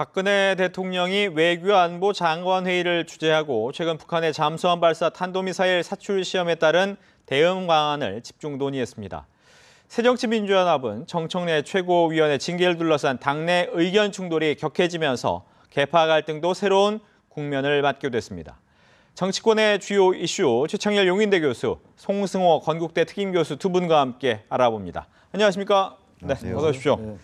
박근혜 대통령이 외교안보 장관회의를 주재하고 최근 북한의 잠수함 발사 탄도미사일 사출 시험에 따른 대응 방안을 집중 논의했습니다. 새정치민주연합은 정청래 최고위원의 징계를 둘러싼 당내 의견 충돌이 격해지면서 계파 갈등도 새로운 국면을 맞게 됐습니다. 정치권의 주요 이슈 최창렬 용인대 교수, 송승호 건국대 특임교수 두 분과 함께 알아봅니다. 안녕하십니까? 네, 어서 오십시오. 네.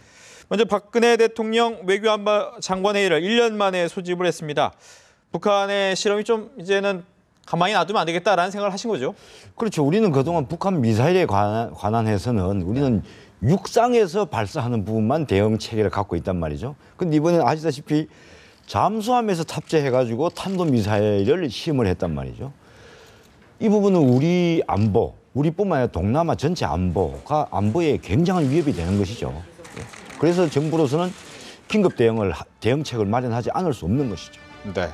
먼저 박근혜 대통령 외교안보 장관회의를 1년 만에 소집을 했습니다. 북한의 실험이 좀 이제는 가만히 놔두면 안 되겠다라는 생각을 하신 거죠? 그렇죠. 우리는 그동안 북한 미사일에 관한해서는 우리는 육상에서 발사하는 부분만 대응 체계를 갖고 있단 말이죠. 근데 이번에는 아시다시피 잠수함에서 탑재해가지고 탄도미사일을 시험을 했단 말이죠. 이 부분은 우리 안보, 우리뿐만 아니라 동남아 전체 안보에 굉장한 위협이 되는 것이죠. 그래서 정부로서는 긴급 대응책을 마련하지 않을 수 없는 것이죠. 네.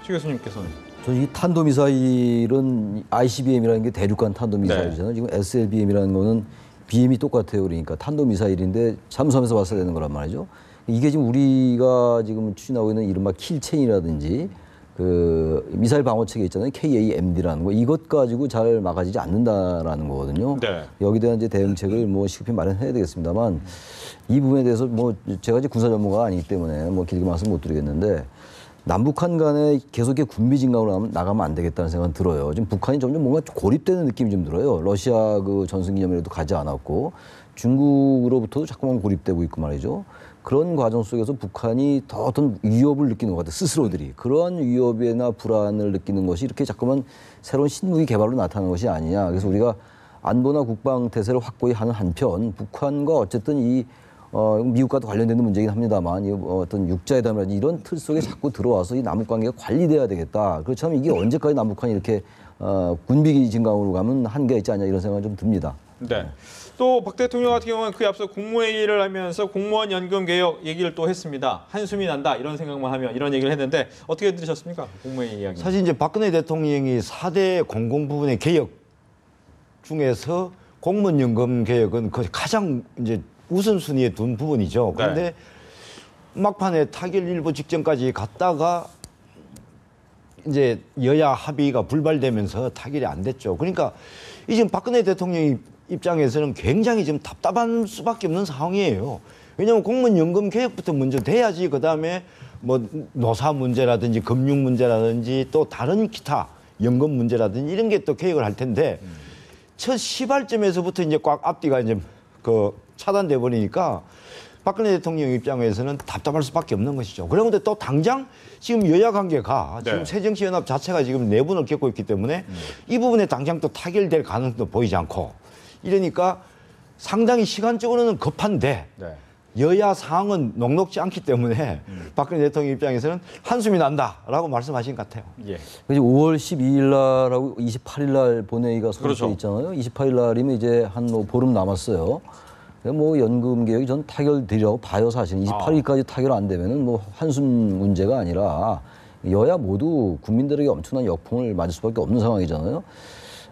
최 교수님께서는? 이 탄도미사일은 ICBM이라는 게 대륙간 탄도미사일이잖아요. 네. 지금 SLBM이라는 거는 BM이 똑같아요. 그러니까 탄도미사일인데 잠수함에서 발사되는 거란 말이죠. 이게 지금 우리가 지금 추진하고 있는 이른바 킬체인이라든지 그 미사일 방어 체계 있잖아요. KAMD라는 거. 이것 가지고 잘 막아지지 않는다라는 거거든요. 네. 여기에 대한 이제 대응책을 시급히 마련해야 되겠습니다만 이 부분에 대해서 제가 이제 군사 전문가가 아니기 때문에 길게 말씀 못 드리겠는데 남북한 간에 계속 이렇게 군비 진강으로 나가면 안 되겠다는 생각은 들어요. 지금 북한이 점점 뭔가 고립되는 느낌이 좀 들어요. 러시아 그 전승기념일에도 가지 않았고 중국으로부터도 자꾸만 고립되고 있고 말이죠. 그런 과정 속에서 북한이 더 어떤 위협을 느끼는 것 같아요. 스스로들이. 그러한 위협이나 불안을 느끼는 것이 이렇게 자꾸만 새로운 신무기 개발로 나타나는 것이 아니냐. 그래서 우리가 안보나 국방 태세를 확고히 하는 한편 북한과 어쨌든 이 미국과도 관련되는 문제이긴 합니다만 이 어떤 육자회담이라든지 이런 틀 속에 자꾸 들어와서 이 남북관계가 관리돼야 되겠다. 그렇다면 이게 언제까지 남북한이 이렇게 군비 진강으로 가면 한계가 있지 않냐 이런 생각이 좀 듭니다. 네. 또 박 대통령 같은 경우는 그에 앞서 국무회의를 하면서 공무원 연금 개혁 얘기를 또 했습니다. 한숨이 난다 이런 생각만 하면 이런 얘기를 했는데 어떻게 들으셨습니까? 국무회의 이야기. 사실 이제 박근혜 대통령이 4대 공공 부분의 개혁 중에서 공무원 연금 개혁은 가장 이제 우선순위에 둔 부분이죠. 그런데 네. 막판에 타결 일부 직전까지 갔다가 이제 여야 합의가 불발되면서 타결이 안 됐죠. 그러니까 이 지금 박근혜 대통령이 입장에서는 굉장히 지금 답답한 수밖에 없는 상황이에요. 왜냐하면 공무원연금 개혁부터 먼저 돼야지 그다음에 노사 문제라든지 금융 문제라든지 또 다른 기타 연금 문제라든지 이런 게 또 개혁을 할 텐데 첫 시발점에서부터 이제 꽉 앞뒤가 이제 차단돼 버리니까 박근혜 대통령 입장에서는 답답할 수밖에 없는 것이죠. 그런데 또 당장 지금 여야 관계가 지금 새정치연합 자체가 지금 내분을 겪고 있기 때문에 이 부분에 당장 또 타결될 가능성도 보이지 않고 이러니까 상당히 시간적으로는 급한데 여야 상황은 녹록지 않기 때문에 박근혜 대통령 입장에서는 한숨이 난다라고 말씀하신 것 같아요. 예. 5월 12일 날하고 28일 날 본회의가 소집돼 있잖아요. 28일 날이면 이제 한 보름 남았어요. 연금 개혁이 전 타결되리라고 봐요, 사실은. 28일까지 타결 안 되면은 한숨 문제가 아니라 여야 모두 국민들에게 엄청난 역풍을 맞을 수밖에 없는 상황이잖아요.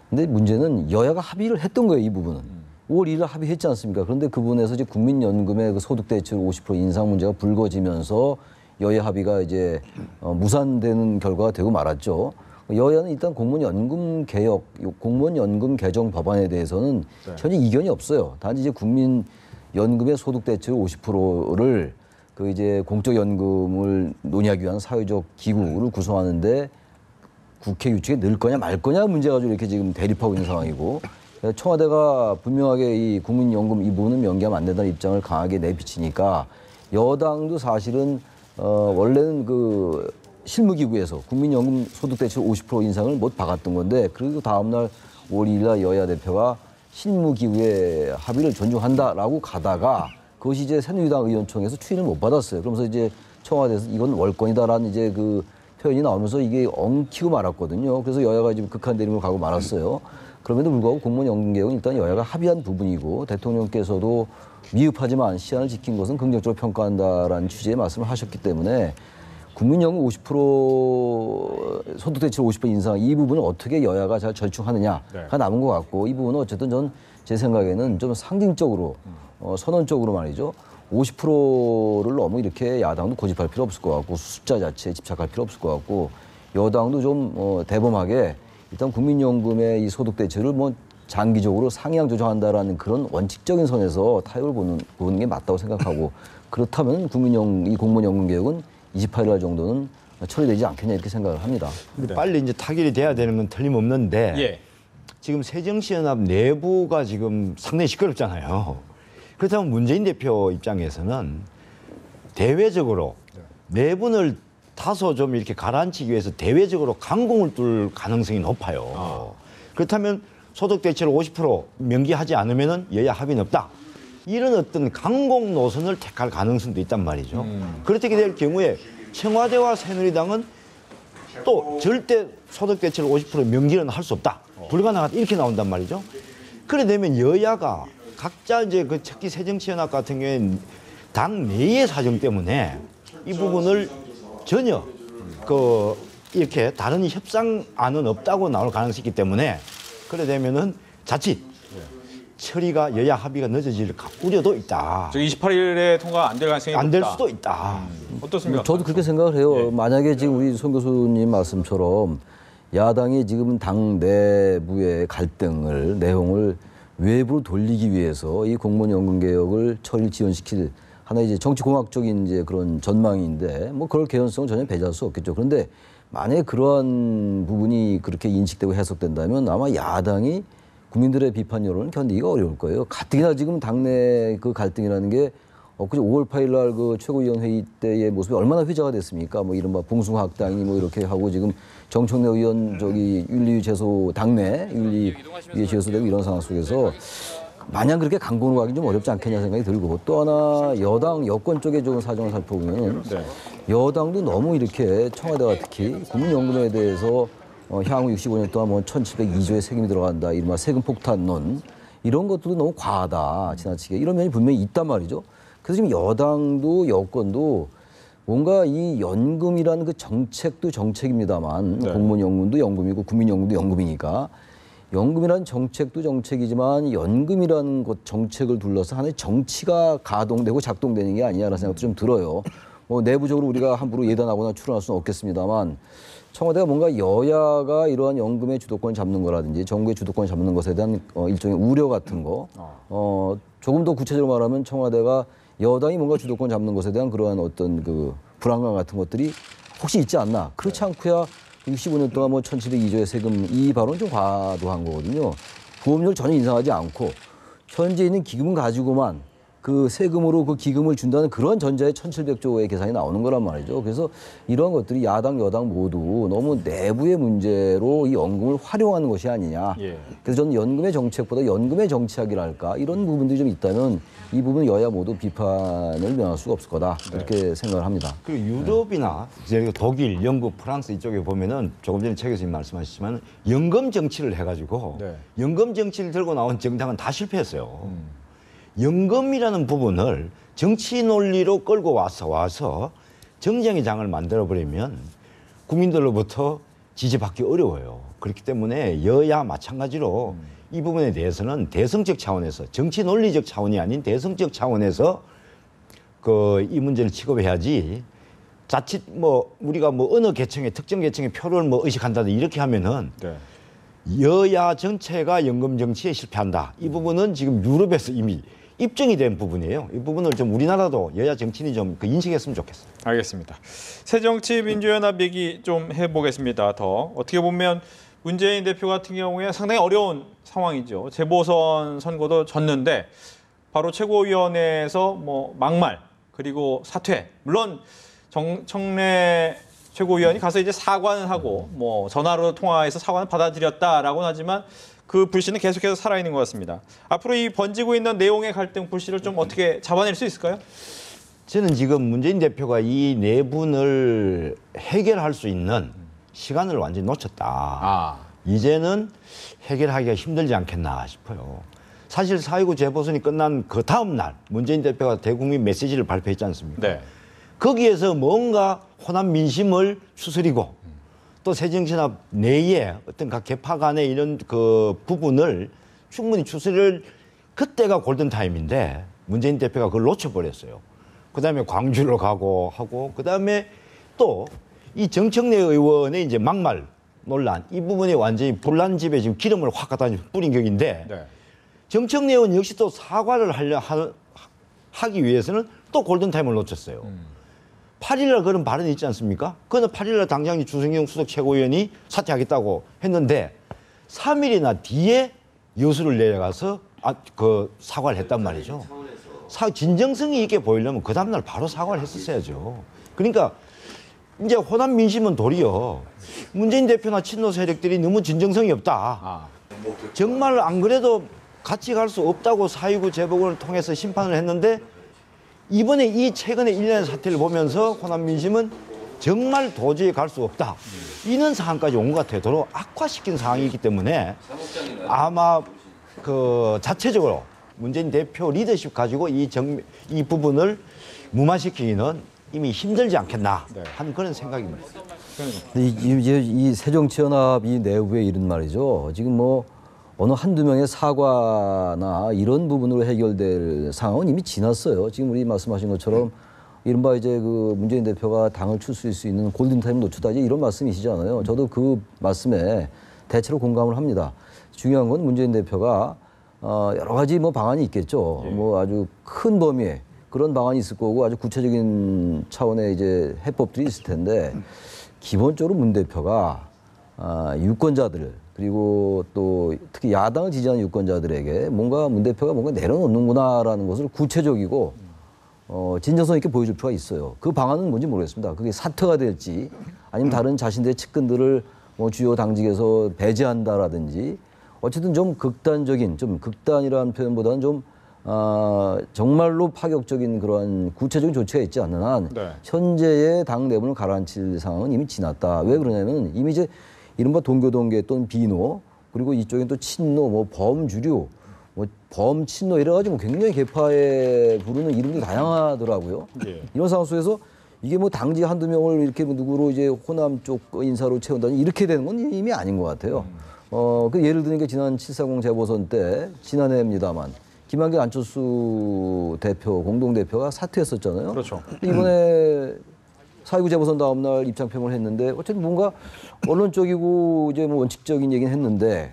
근데 문제는 여야가 합의를 했던 거예요, 이 부분은. 5월 1일 합의했지 않습니까? 그런데 그 부분에서 이제 국민연금의 그 소득 대출 50% 인상 문제가 불거지면서 여야 합의가 이제 무산되는 결과가 되고 말았죠. 여야는 일단 공무원연금 개혁, 공무원연금 개정 법안에 대해서는 전혀 이견이 없어요. 단지 이제 국민연금의 소득 대출 50%를 그 이제 공적연금을 논의하기 위한 사회적 기구를 구성하는데 국회 유치에 넣을 거냐 말 거냐 문제 가지고 이렇게 지금 대립하고 있는 상황이고 청와대가 분명하게 이 국민연금 이 부분은 명기하면 안 된다는 입장을 강하게 내비치니까 여당도 사실은 원래는 그 실무기구에서 국민연금 소득대출 50% 인상을 못 박았던 건데 그리고 다음날 5월 2일 날 여야 대표가 실무기구의 합의를 존중한다라고 가다가 그것이 이제 새누리당 의원총회에서 추인을 못 받았어요. 그러면서 이제 청와대에서 이건 월권이다라는 이제 그 표현이 나오면서 이게 엉키고 말았거든요. 그래서 여야가 지금 극한 대립을 가고 말았어요. 그럼에도 불구하고 공무원 연금 개혁은 일단 여야가 합의한 부분이고 대통령께서도 미흡하지만 시한을 지킨 것은 긍정적으로 평가한다라는 취지의 말씀을 하셨기 때문에 국민연금 50% 소득대출 50% 인상 이 부분을 어떻게 여야가 잘 절충하느냐가 남은 것 같고 이 부분은 어쨌든 전 제 생각에는 좀 상징적으로 선언적으로 말이죠. 50%를 너무 이렇게 야당도 고집할 필요 없을 것 같고 숫자 자체에 집착할 필요 없을 것 같고 여당도 좀 대범하게 일단 국민연금의 이 소득 대체를 뭐 장기적으로 상향 조정한다라는 그런 원칙적인 선에서 타협을 보는 게 맞다고 생각하고 그렇다면 이 공무원연금 개혁은 28일 날 정도는 처리되지 않겠냐 이렇게 생각을 합니다. 근데 빨리 이제 타결이 돼야 되는 건 틀림없는데 예. 지금 새정치연합 내부가 지금 상당히 시끄럽잖아요. 그렇다면 문재인 대표 입장에서는 대외적으로 내분을 다소 좀 이렇게 가라앉히기 위해서 대외적으로 강공을 뚫을 가능성이 높아요. 그렇다면 소득 대체를 50% 명기하지 않으면은 여야 합의는 없다. 이런 어떤 강공 노선을 택할 가능성도 있단 말이죠. 그렇게 될 경우에 청와대와 새누리당은 또 절대 소득 대체를 50% 명기는 할 수 없다. 불가능하다. 이렇게 나온단 말이죠. 그래 되면 여야가 각자 이제 그 특히 새정치연합 같은 경우에는 당 내의 사정 때문에 이 부분을 전혀 그 이렇게 다른 협상안은 없다고 나올 가능성이 있기 때문에 그래 되면은 자칫 처리가 여야 합의가 늦어질 우려도 있다. 28일에 통과 안 될 가능성이 안 될 높다. 수도 있다. 어떻습니까? 저도 그렇게 생각을 해요. 예. 만약에 지금 우리 송 교수님 말씀처럼 야당이 지금 당 내부의 갈등을 내용을 외부로 돌리기 위해서 이 공무원연금 개혁을 처리를 지연시킬 하나의 이제 정치공학적인 이제 그런 전망인데 뭐 그럴 개연성은 전혀 배제할 수 없겠죠. 그런데 만약에 그러한 부분이 그렇게 인식되고 해석된다면 아마 야당이 국민들의 비판 여론을 견디기가 어려울 거예요. 가뜩이나 지금 당내 그 갈등이라는 게 그저 5월 8일 날 그 최고위원회의 때의 모습이 얼마나 회자가 됐습니까? 뭐 이른바 봉숭아학당이 뭐 이렇게 하고 지금 정청래 의원 저기 윤리위 제소 당내 윤리위에 제소되고 이런 상황 속에서 마냥 그렇게 강공으로 가긴 좀 어렵지 않겠냐 생각이 들고 또 하나 여권 쪽의 좀 사정을 살펴보면 여당도 너무 이렇게 청와대가 특히 국민연금에 대해서 향후 65년 동안 뭐 1,702조의 세금이 들어간다 이른바 세금 폭탄론 이런 것들도 너무 과하다 지나치게 이런 면이 분명히 있단 말이죠. 그래서 지금 여당도 여권도 뭔가 이 연금이라는 그 정책도 정책입니다만 공무원연금도 연금이고 국민연금도 연금이니까 연금이라는 정책도 정책이지만 연금이라는 것 정책을 둘러서 하나의 정치가 가동되고 작동되는 게 아니냐라는 생각도 좀 들어요. 뭐 내부적으로 우리가 함부로 예단하거나 추론할 수는 없겠습니다만 청와대가 뭔가 여야가 이러한 연금의 주도권을 잡는 거라든지 정부의 주도권을 잡는 것에 대한 일종의 우려 같은 거 조금 더 구체적으로 말하면 청와대가 여당이 뭔가 주도권 잡는 것에 대한 그러한 어떤 그 불안감 같은 것들이 혹시 있지 않나. 그렇지 않고야 65년 동안 뭐 1,702조의 세금 이 발언은 좀 과도한 거거든요. 보험료를 전혀 인상하지 않고 현재 있는 기금을 가지고만 그 세금으로 그 기금을 준다는 그런 전제에 1,700조의 계산이 나오는 거란 말이죠. 그래서 이러한 것들이 야당, 여당 모두 너무 내부의 문제로 이 연금을 활용하는 것이 아니냐. 그래서 저는 연금의 정책보다 연금의 정치학이랄까 이런 부분들이 좀 있다면 이 부분 여야 모두 비판을 면할 수가 없을 거다. 이렇게 생각을 합니다. 그리고 유럽이나 독일, 영국, 프랑스 이쪽에 보면은 조금 전에 최 교수님 말씀하셨지만 연금 정치를 해가지고 연금 정치를 들고 나온 정당은 다 실패했어요. 연금이라는 부분을 정치 논리로 끌고 와서 정쟁의 장을 만들어버리면 국민들로부터 지지받기 어려워요. 그렇기 때문에 여야 마찬가지로 이 부분에 대해서는 대승적 차원에서 정치 논리적 차원이 아닌 대승적 차원에서 이 문제를 취급해야지 자칫 뭐 우리가 뭐 어느 계층의 특정 계층의 표를 뭐 의식한다든지 이렇게 하면은 여야 전체가 연금 정치에 실패한다. 이 부분은 지금 유럽에서 이미 입증이 된 부분이에요. 이 부분을 좀 우리나라도 여야 정치인이 좀 인식했으면 좋겠어요. 알겠습니다. 새정치민주연합 얘기 좀 해보겠습니다. 더 어떻게 보면 문재인 대표 같은 경우에 상당히 어려운 상황이죠. 재보선 선거도 졌는데 바로 최고위원회에서 뭐 막말 그리고 사퇴. 물론 정청래 최고위원이 가서 이제 사과는 하고 뭐 전화로 통화해서 사과는 받아들였다라고는 하지만 그 불씨는 계속해서 살아있는 것 같습니다. 앞으로 이 번지고 있는 내용의 갈등 불씨를 좀 어떻게 잡아낼 수 있을까요? 저는 지금 문재인 대표가 이 내분을 해결할 수 있는 시간을 완전히 놓쳤다. 이제는 해결하기가 힘들지 않겠나 싶어요. 사실 4.19 재보선이 끝난 그 다음 날 문재인 대표가 대국민 메시지를 발표했지 않습니까? 거기에서 뭔가 호남 민심을 추스리고 또 새정치연합 내에 어떤 각 개파 간의 이런 그 부분을 충분히 추스릴 그때가 골든타임인데 문재인 대표가 그걸 놓쳐버렸어요. 그다음에 광주로 가고 하고 그다음에 또 이 정청래 의원의 이제 막말 논란 이 부분에 완전히 불난집에 지금 기름을 확 갖다 뿌린 격인데 네. 정청래 의원 역시 또 사과를 하기 위해서는 또 골든타임을 놓쳤어요. 8일날 그런 발언이 있지 않습니까? 그는 8일날 당장 주성경 수석 최고위원이 사퇴하겠다고 했는데 3일이나 뒤에 여수를 내려가서 그 사과를 했단 말이죠. 진정성이 있게 보이려면 그 다음날 바로 사과를 했었어야죠. 그러니까 이제 호남 민심은 도리어 문재인 대표나 친노 세력들이 너무 진정성이 없다. 정말 안 그래도 같이 갈 수 없다고 4.29 재보궐을 통해서 심판을 했는데 이번에 이 최근의 일련의 사태를 보면서 호남 민심은 정말 도저히 갈 수 없다. 이런 상황까지 온 것 같아요. 도로 악화시킨 상황이기 때문에 아마 그 자체적으로 문재인 대표 리더십 가지고 이 부분을 무마시키기는 이미 힘들지 않겠나 하는 그런 생각입니다. 이 새정치연합 이 내부에 이런 말이죠. 지금 뭐 어느 한두 명의 사과나 이런 부분으로 해결될 상황은 이미 지났어요. 지금 우리 말씀하신 것처럼 이른바 이제 그 문재인 대표가 당을 출수할 수 있는 골든타임 놓쳤다 이제 이런 말씀이시잖아요. 저도 그 말씀에 대체로 공감을 합니다. 중요한 건 문재인 대표가 여러 가지 뭐 방안이 있겠죠. 뭐 아주 큰 범위에 그런 방안이 있을 거고 아주 구체적인 차원의 이제 해법들이 있을 텐데 기본적으로 문 대표가 유권자들 그리고 또 특히 야당을 지지하는 유권자들에게 뭔가 문 대표가 뭔가 내려놓는구나라는 것을 구체적이고 진정성 있게 보여줄 필요가 있어요. 그 방안은 뭔지 모르겠습니다. 그게 사퇴가 될지 아니면 다른 자신들의 측근들을 뭐 주요 당직에서 배제한다라든지 어쨌든 좀 극단적인 좀 극단이라는 표현보다는 좀 정말로 파격적인 그러한 구체적인 조치가 있지 않는 한 현재의 당 내분을 가라앉힐 상황은 이미 지났다. 왜 그러냐면 이미 이제 이른바 동교동계 또는 비노 그리고 이쪽엔 또 친노 뭐 범주류 뭐 범친노 이래 가지고 굉장히 계파에 부르는 이름이 다양하더라고요. 이런 상황 속에서 이게 뭐 당직 한두 명을 이렇게 누구로 이제 호남 쪽 인사로 채운다니 이렇게 되는 건 이미 아닌 것 같아요. 그 예를 들면 지난 730 재보선 때 지난해입니다만 김한길 안철수 대표 공동대표가 사퇴했었잖아요. 그렇죠. 이번에 4.29 재보선 다음 날 입장 표명을 했는데 어쨌든 뭔가 언론적이고 이제 뭐 원칙적인 얘기는 했는데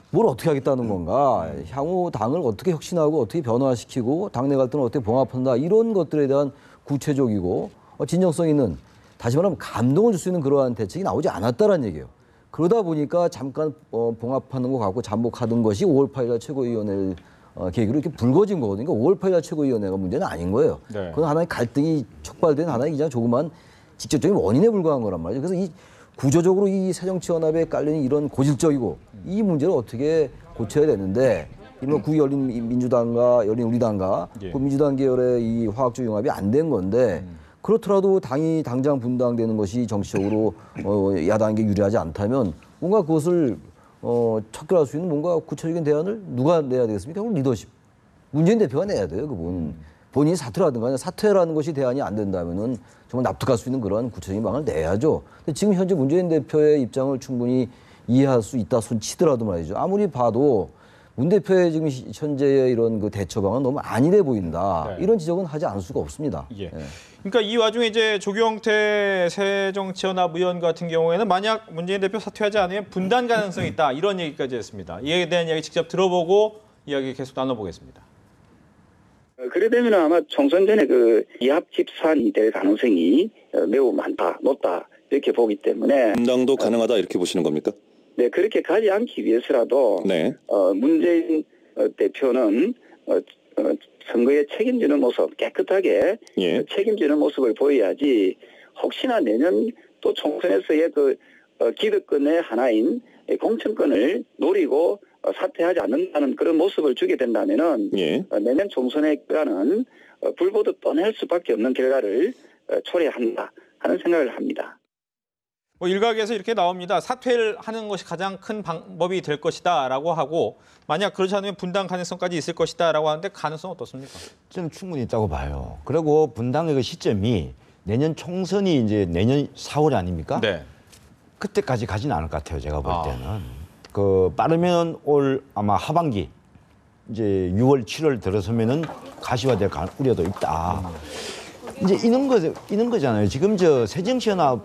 뭘 어떻게 하겠다는 건가? 향후 당을 어떻게 혁신하고 어떻게 변화시키고 당내 갈등을 어떻게 봉합한다 이런 것들에 대한 구체적이고 진정성 있는 다시 말하면 감동을 줄 수 있는 그러한 대책이 나오지 않았다라는 얘기예요. 그러다 보니까 잠깐 봉합하는 것 같고 잠복하던 것이 5월 8일 최고위원회를 계기로 이렇게 불거진 거거든요. 그러니까 5월 8일 최고위원회가 문제는 아닌 거예요. 그건 하나의 갈등이 촉발된 하나의 그냥 조그만 직접적인 원인에 불과한 거란 말이죠. 그래서 이 구조적으로 이 새정치연합에 깔린 이런 고질적이고 이 문제를 어떻게 고쳐야 되는데 이런 구열린민주당과 열린우리당과 그 민주당 계열의 이 화학적 융합이 안 된 건데 그렇더라도 당이 당장 분당되는 것이 정치적으로 야당에게 유리하지 않다면 뭔가 그것을 척결할 수 있는 뭔가 구체적인 대안을 누가 내야 되겠습니까? 그럼 리더십. 문재인 대표가 내야 돼요. 그분. 본인이 사퇴를 하든가 사퇴라는 것이 대안이 안 된다면은 정말 납득할 수 있는 그런 구체적인 방안을 내야죠. 근데 지금 현재 문재인 대표의 입장을 충분히 이해할 수 있다 손 치더라도 말이죠. 아무리 봐도 문 대표의 지금 현재의 이런 그 대처 방안은 너무 안일해 보인다. 이런 지적은 하지 않을 수가 없습니다. 그러니까 이 와중에 이제 조경태 새정치연합 의원 같은 경우에는 만약 문재인 대표 사퇴하지 않으면 분단 가능성이 있다. 이런 얘기까지 했습니다. 이에 대한 이야기 직접 들어보고 이야기 계속 나눠보겠습니다. 그래 되면 아마 총선 전에 그 이합 집산이 될 가능성이 매우 많다, 높다 이렇게 보기 때문에 분당도 가능하다 이렇게 보시는 겁니까? 네, 그렇게 가지 않기 위해서라도 문재인 대표는 선거에 책임지는 모습, 깨끗하게 책임지는 모습을 보여야지 혹시나 내년 또 총선에서의 그 기득권의 하나인 공천권을 노리고 사퇴하지 않는다는 그런 모습을 주게 된다면은 내년 총선에 가는 불보듯 뻔할 수밖에 없는 결과를 초래한다 하는 생각을 합니다. 뭐 일각에서 이렇게 나옵니다. 사퇴를 하는 것이 가장 큰 방법이 될 것이다라고 하고 만약 그렇지 않으면 분당 가능성까지 있을 것이다라고 하는데 가능성 어떻습니까? 저는 충분히 있다고 봐요. 그리고 분당의 그 시점이 내년 총선이 이제 내년 4월 아닙니까? 그때까지 가지는 않을 것 같아요. 제가 볼 때는. 그 빠르면 올 아마 하반기 이제 6월, 7월 들어서면은 가시화될 우려도 있다. 이제 이런 거잖아요. 지금 저 새정치연합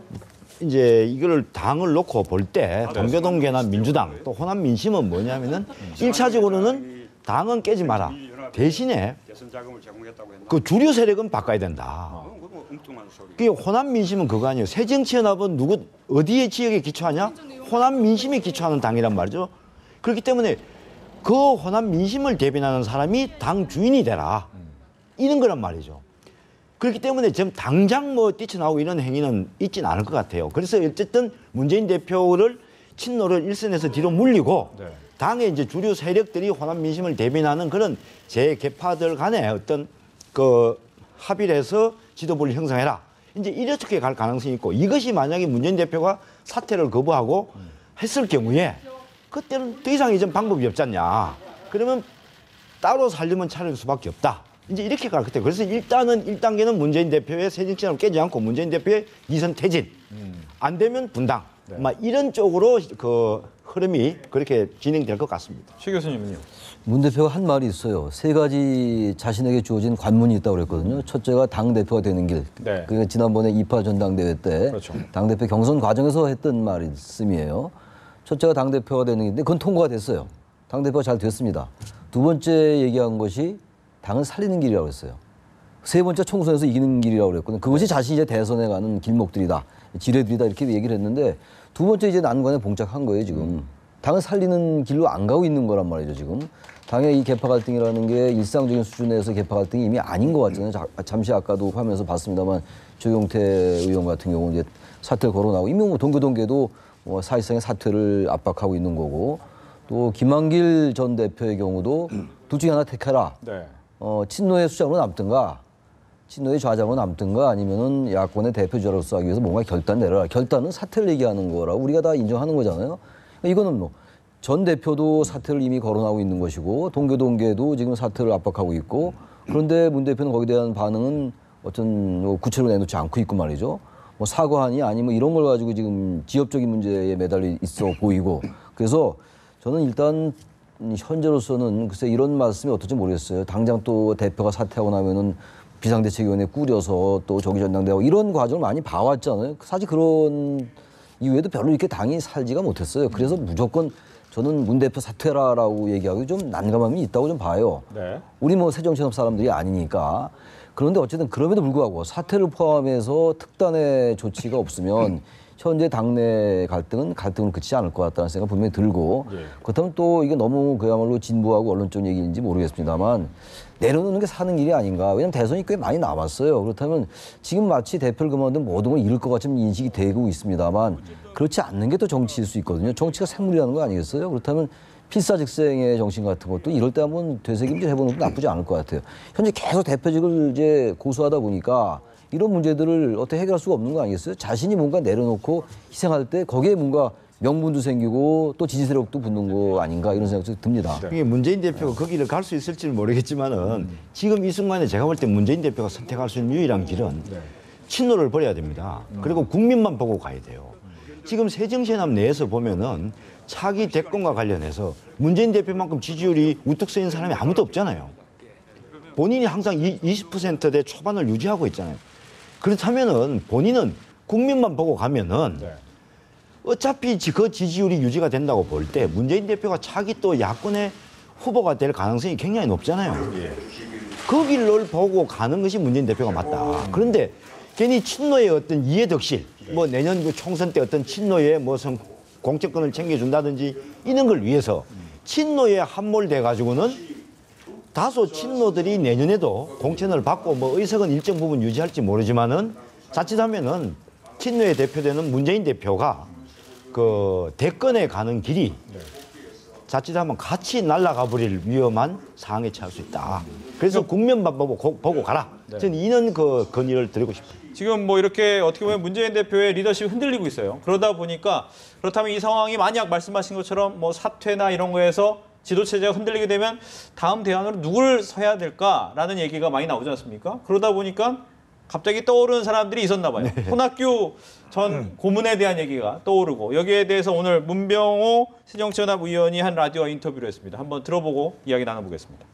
이제 이걸 당을 놓고 볼 때 동교동계나 민주당 또 호남 민심은 뭐냐면은 1차적으로는 당은 깨지 마라. 대신에 그 주류 세력은 바꿔야 된다. 그 호남 민심은 그거 아니에요. 새정치연합은 어디에 지역에 기초하냐? 호남 민심에 기초하는 당이란 말이죠. 그렇기 때문에 그 호남 민심을 대변하는 사람이 당 주인이 되라. 이런 거란 말이죠. 그렇기 때문에 지금 당장 뭐 뛰쳐나오고 이런 행위는 있지는 않을 것 같아요. 그래서 어쨌든 문재인 대표를 친노를 일선에서 뒤로 물리고 당의 이제 주류 세력들이 호남 민심을 대변하는 그런 재개파들 간에 어떤 그 합의를 해서 지도부를 형성해라. 이제 이렇게 갈 가능성이 있고 이것이 만약에 문재인 대표가 사퇴를 거부하고 했을 경우에 그때는 더 이상 이전 방법이 없지 않냐. 그러면 따로 살려면 차릴 수밖에 없다. 이제 이렇게 갈 것 같아요. 그래서 일단은 1단계는 문재인 대표의 새정치연합을 깨지 않고 문재인 대표의 이선 퇴진. 안 되면 분당. 막 이런 쪽으로 그 흐름이 그렇게 진행될 것 같습니다. 최 교수님은요? 문 대표가 한 말이 있어요. 3가지 자신에게 주어진 관문이 있다고 그랬거든요. 첫째가 당대표가 되는 길. 네. 그게 지난번에 2파 전당대회 때 그렇죠. 당대표 경선 과정에서 했던 말씀이에요. 첫째가 당대표가 되는 길인데 그건 통과가 됐어요. 당대표가 잘 됐습니다. 두 번째 얘기한 것이 당을 살리는 길이라고 했어요. 세 번째 총선에서 이기는 길이라고 그랬거든요. 그것이 자신이 이제 대선에 가는 길목들이다. 지뢰들이다 이렇게 얘기를 했는데 두 번째 이제 난관에 봉착한 거예요 지금. 당을 살리는 길로 안 가고 있는 거란 말이죠 지금. 당의 이 개파 갈등이라는 게 일상적인 수준에서 개파 갈등이 이미 아닌 것 같잖아요. 잠시 아까도 화면에서 봤습니다만 조경태 의원 같은 경우는 이제 사퇴를 거론하고 이미 뭐 동교동계도 뭐 사실상의 사퇴를 압박하고 있는 거고 또 김한길 전 대표의 경우도 둘 중에 하나 택해라. 네. 친노의 수장으로 남든가 친노의 좌장으로 남든가 아니면은 야권의 대표주자로서 하기 위해서 뭔가 결단 내려라. 결단은 사퇴를 얘기하는 거라고 우리가 다 인정하는 거잖아요. 이거는 뭐 전 대표도 사퇴를 이미 거론하고 있는 것이고 동교동계도 지금 사퇴를 압박하고 있고 그런데 문 대표는 거기에 대한 반응은 어떤 뭐 구체로 내놓지 않고 있고 말이죠. 뭐 사과하니 아니면 뭐 이런 걸 가지고 지금 지역적인 문제에 매달려 있어 보이고 그래서 저는 일단 현재로서는 글쎄 이런 말씀이 어떨지 모르겠어요. 당장 또 대표가 사퇴하고 나면은 비상대책위원회 꾸려서 또 조기 전당대회하고 이런 과정을 많이 봐왔잖아요. 사실 그런 이후에도 별로 이렇게 당이 살지가 못했어요. 그래서 무조건 저는 문 대표 사퇴라라고 얘기하기 좀 난감함이 있다고 좀 봐요. 네. 우리 뭐 새정치연합 사람들이 아니니까. 그런데 어쨌든 그럼에도 불구하고 사퇴를 포함해서 특단의 조치가 없으면 현재 당내 갈등은 그치지 않을 것 같다는 생각 분명히 들고 그렇다면 또 이게 너무 그야말로 진보하고 언론적 얘기인지 모르겠습니다만 내려놓는 게 사는 일이 아닌가. 왜냐하면 대선이 꽤 많이 남았어요. 그렇다면 지금 마치 대표를 그만둔 모든 걸 잃을 것 같은 인식이 되고 있습니다만 그렇지 않는 게 또 정치일 수 있거든요. 정치가 생물이라는 거 아니겠어요? 그렇다면 필사즉생의 정신 같은 것도 이럴 때 한번 되새김질 해보는 것도 나쁘지 않을 것 같아요. 현재 계속 대표직을 이제 고수하다 보니까 이런 문제들을 어떻게 해결할 수가 없는 거 아니겠어요? 자신이 뭔가 내려놓고 희생할 때 거기에 뭔가 명분도 생기고 또 지지 세력도 붙는 거 아닌가 이런 생각도 듭니다. 이게 문재인 대표가 거기를 갈 수 있을지는 모르겠지만은 지금 이 순간에 제가 볼 때 문재인 대표가 선택할 수 있는 유일한 길은 친노를 버려야 됩니다. 그리고 국민만 보고 가야 돼요. 지금 새정치연합 내에서 보면은 차기 대권과 관련해서 문재인 대표만큼 지지율이 우뚝 서있는 사람이 아무도 없잖아요. 본인이 항상 20%대 초반을 유지하고 있잖아요. 그렇다면은 본인은 국민만 보고 가면은 어차피 그 지지율이 유지가 된다고 볼 때 문재인 대표가 차기 또 야권의 후보가 될 가능성이 굉장히 높잖아요. 그 길을 보고 가는 것이 문재인 대표가 맞다. 그런데 괜히 친노의 어떤 이해덕실, 뭐 내년 그 총선 때 어떤 친노의 무슨 공천권을 챙겨준다든지 이런 걸 위해서 친노에 함몰돼 가지고는 다소 친노들이 내년에도 공천을 받고 뭐 의석은 일정 부분 유지할지 모르지만은 자칫하면은 친노에 대표되는 문재인 대표가 그 대권에 가는 길이 자칫하면 같이 날아가 버릴 위험한 상황에 처할 수 있다. 그래서 국면만 보고 가라. 저는 이런 그 건의를 드리고 싶어요. 지금 뭐 이렇게 어떻게 보면 문재인 대표의 리더십이 흔들리고 있어요. 그러다 보니까 그렇다면 이 상황이 만약 말씀하신 것처럼 뭐 사퇴나 이런 거에서 지도체제가 흔들리게 되면 다음 대안으로 누굴 서야 될까라는 얘기가 많이 나오지 않습니까? 그러다 보니까 갑자기 떠오르는 사람들이 있었나 봐요. 손학규 전 고문에 대한 얘기가 떠오르고 여기에 대해서 오늘 문병호 새정치연합 의원이 한 라디오 인터뷰를 했습니다. 한번 들어보고 이야기 나눠보겠습니다.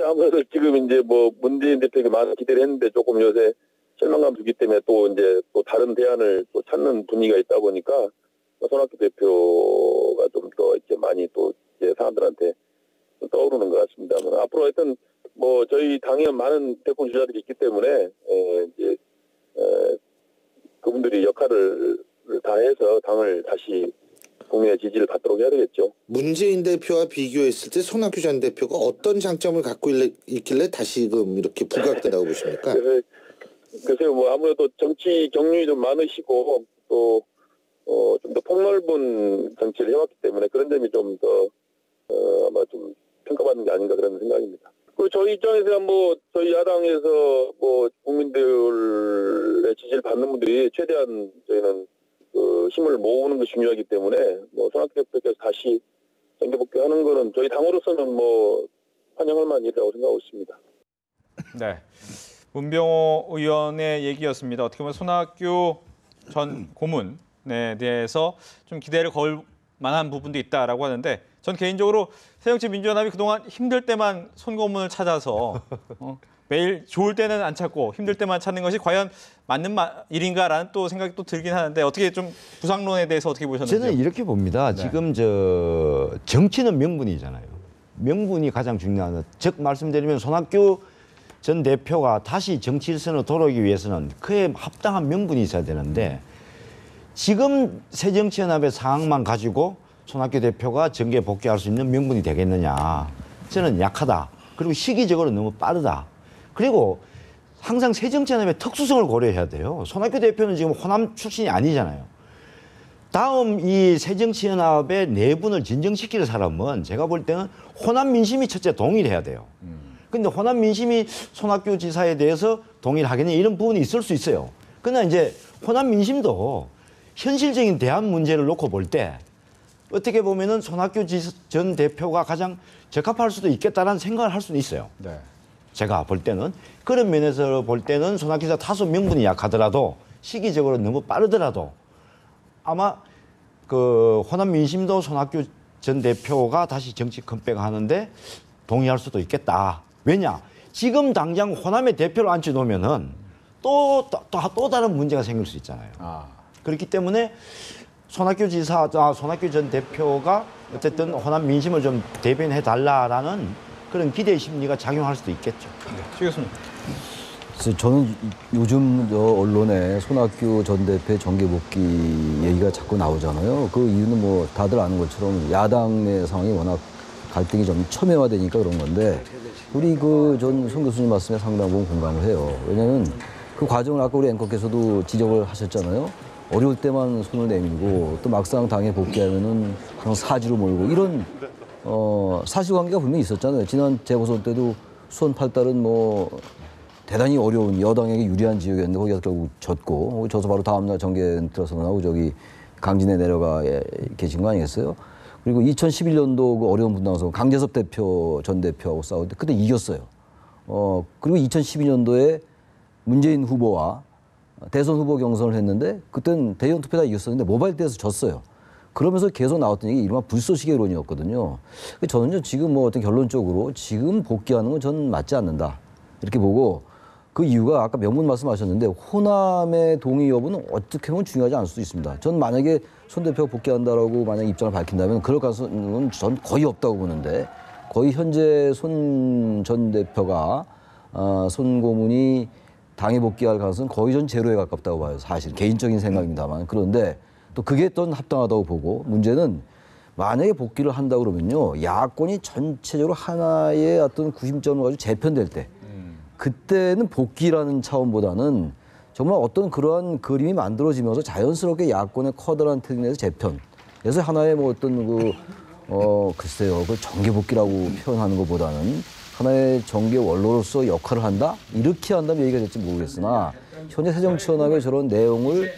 아무래도 지금 이제 뭐 문재인 대표에게 많은 기대를 했는데 조금 요새 실망감 주기 때문에 또 이제 또 다른 대안을 또 찾는 분위기가 있다 보니까 손학규 대표가 좀 더 이렇게 많이 또 이제 사람들한테 떠오르는 것 같습니다. 앞으로 하여튼 뭐 저희 당에 많은 대권 주자들이 있기 때문에 이제 그분들이 역할을 다해서 당을 다시 국민의 지지를 받도록 해야 되겠죠. 문재인 대표와 비교했을 때 손학규 전 대표가 어떤 장점을 갖고 있길래 다시금 이렇게 부각된다고 보십니까? 글쎄요, 뭐 아무래도 정치 경륜이 좀 많으시고 또 좀 더 폭넓은 정치를 해왔기 때문에 그런 점이 좀 더 아마 좀 평가받는 게 아닌가 그런 생각입니다. 그리고 저희 입장에서 뭐 저희 야당에서 뭐 국민들의 지지를 받는 분들이 최대한 저희는 그 힘을 모으는 것이 중요하기 때문에 뭐 손학규 대표께서 다시 정계 복귀하는 거는 저희 당으로서는 뭐 환영할 만한 일이라고 생각하고 있습니다. 네, 문병호 의원의 얘기였습니다. 어떻게 보면 손학규 전 고문에 대해서 좀 기대를 걸 만한 부분도 있다라고 하는데 전 개인적으로 새정치민주연합이 그동안 힘들 때만 손 고문을 찾아서 매일 좋을 때는 안 찾고 힘들 때만 찾는 것이 과연 맞는 일인가라는 또 생각이 또 들긴 하는데 어떻게 좀 부상론에 대해서 어떻게 보셨는지요? 저는 이렇게 봅니다. 네. 지금 정치는 명분이잖아요. 명분이 가장 중요하다. 즉 말씀드리면 손학규 전 대표가 다시 정치 일선으로 돌아오기 위해서는 그에 합당한 명분이 있어야 되는데 지금 새정치연합의 상황만 가지고 손학규 대표가 정계에 복귀할 수 있는 명분이 되겠느냐. 저는 약하다. 그리고 시기적으로 너무 빠르다. 그리고 항상 새정치연합의 특수성을 고려해야 돼요. 손학규 대표는 지금 호남 출신이 아니잖아요. 다음 이 새정치연합의 내분을 진정시킬 사람은 제가 볼 때는 호남 민심이 첫째 동일해야 돼요. 근데 호남 민심이 손학규 지사에 대해서 동일하겠냐 이런 부분이 있을 수 있어요. 그러나 이제 호남 민심도 현실적인 대안 문제를 놓고 볼 때 어떻게 보면은 손학규 전 대표가 가장 적합할 수도 있겠다라는 생각을 할 수는 있어요. 네. 제가 볼 때는 그런 면에서 볼 때는 손학규 지사 다소 명분이 약하더라도 시기적으로 너무 빠르더라도 아마 그 호남 민심도 손학규 전 대표가 다시 정치 컴백하는데 동의할 수도 있겠다. 왜냐? 지금 당장 호남의 대표를 앉혀놓으면은 또 다른 문제가 생길 수 있잖아요. 그렇기 때문에 손학규 전 대표가 어쨌든 호남 민심을 좀 대변해 달라라는 그런 기대 심리가 작용할 수도 있겠죠. 네. 교수님. 그래서 저는 요즘 언론에 손학규 전 대표의 정계 복귀 얘기가 자꾸 나오잖아요. 그 이유는 뭐 다들 아는 것처럼 야당 내 상황이 워낙 갈등이 좀 첨예화되니까 그런 건데 우리 손 교수님 말씀에 상당 부분 공감을 해요. 왜냐하면 그 과정을 아까 우리 앵커께서도 지적을 하셨잖아요. 어려울 때만 손을 내밀고 또 막상 당에 복귀하면은 항상 사지로 몰고 이런 사실관계가 분명히 있었잖아요. 지난 재보선 때도 수원 8달은 뭐 대단히 어려운 여당에게 유리한 지역이었는데 거기서 결국 졌고 져서 바로 다음날 정계 들어서 나오고 저기 강진에 내려가 계신 거 아니겠어요? 그리고 2011년도 그 어려운 분당에서 강재섭 전 대표하고 싸울 때 그때 이겼어요. 그리고 2012년도에 문재인 후보와 대선 후보 경선을 했는데 그땐 대의원 투표 다 이겼었는데 모바일 때에서 졌어요. 그러면서 계속 나왔던 얘기 이른바 불쏘시개론이었거든요. 저는요 지금 뭐 어떤 결론적으로 지금 복귀하는 건 저는 맞지 않는다 이렇게 보고 그 이유가 아까 명분 말씀하셨는데 호남의 동의 여부는 어떻게 보면 중요하지 않을 수도 있습니다. 전 만약에 손 대표가 복귀한다라고 만약 입장을 밝힌다면 그럴 가능성은 전 거의 없다고 보는데 거의 현재 손 전 대표가 손 고문이 당에 복귀할 가능성은 거의 전 제로에 가깝다고 봐요. 사실 개인적인 생각입니다만 그런데 또 그게 또 합당하다고 보고 문제는 만약에 복귀를 한다 그러면요 야권이 전체적으로 하나의 어떤 구심점을 가지고 재편될 때 그때는 복귀라는 차원보다는 정말 어떤 그러한 그림이 만들어지면서 자연스럽게 야권의 커다란 틀 내에서 재편. 그래서 하나의 뭐 어떤 글쎄요, 그 정계 복귀라고 표현하는 것보다는 하나의 정계 원로로서 역할을 한다? 이렇게 한다면 얘기가 될지 모르겠으나 현재 새정치연합의 저런 내용을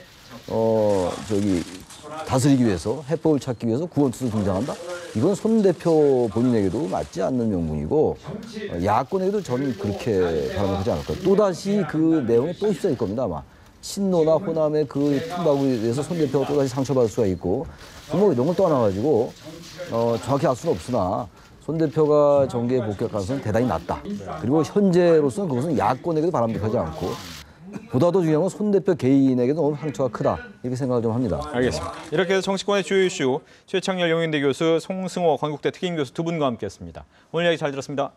다스리기 위해서 해법을 찾기 위해서 구원투수 등장한다? 이건 손 대표 본인에게도 맞지 않는 명분이고 야권에게도 저는 그렇게 바람직하지 않을 거예요. 또다시 그 내용이 또 휩싸일 겁니다 아마. 친노나 호남의 그 틈바구니에 대해서 손 대표가 또다시 상처받을 수가 있고 뭐 이런 걸 떠나가지고 정확히 알 수는 없으나 손 대표가 정계에 복귀할 가능성은 대단히 낮다. 그리고 현재로서는 그것은 야권에게도 바람직하지 않고 보다 더 중요한 건 손 대표 개인에게도 너무 상처가 크다. 이렇게 생각을 좀 합니다. 알겠습니다. 이렇게 해서 정치권의 주요 이슈 최창렬 용인대 교수, 송승호 건국대 특임교수 두 분과 함께했습니다. 오늘 이야기 잘 들었습니다.